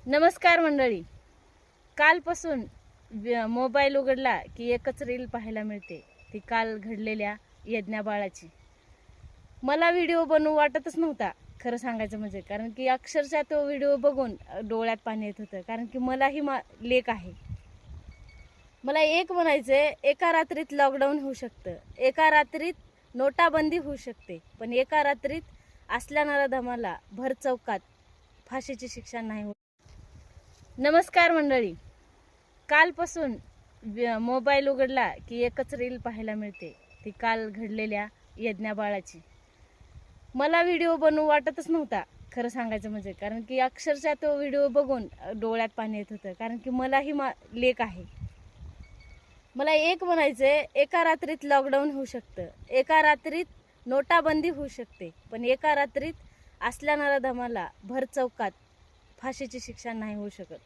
नमस्कार मंडळी. कालपासून मोबाईल उघडला की एकच रील पाहायला मिळते, ती काल घडलेल्या यज्ञा बाळाची. मला व्हिडिओ बनवू वाटतच नव्हता खरं सांगायचं म्हणजे, कारण की अक्षरशः तो व्हिडिओ बघून डोळ्यात पाणी येत होतं. कारण की मलाही लेक आहे. मला एक म्हणायचंय, एका रात्रीत लॉकडाऊन होऊ शकतं, एका रात्रीत नोटाबंदी होऊ शकते, पण एका रात्रीत असल्या नराधमाला भर चौकात फाशीची शिक्षा नाही होत. नमस्कार मंडळी. कालपासून मोबाईल उघडला की एकच रील पाहायला मिळते, ती काल घडलेल्या यज्ञा बाळाची. मला व्हिडिओ बनवू वाटतच नव्हता खरं सांगायचं म्हणजे, कारण की अक्षरशः तो व्हिडिओ बघून डोळ्यात पाणी येत होतं. कारण की मलाही लेक आहे. मला एक म्हणायचंय, एका रात्रीत लॉकडाऊन होऊ शकतं, एका रात्रीत नोटाबंदी होऊ शकते, पण एका रात्रीत असल्या नराधमाला भर चौकात फाशीची शिक्षा नाही होऊ शकत.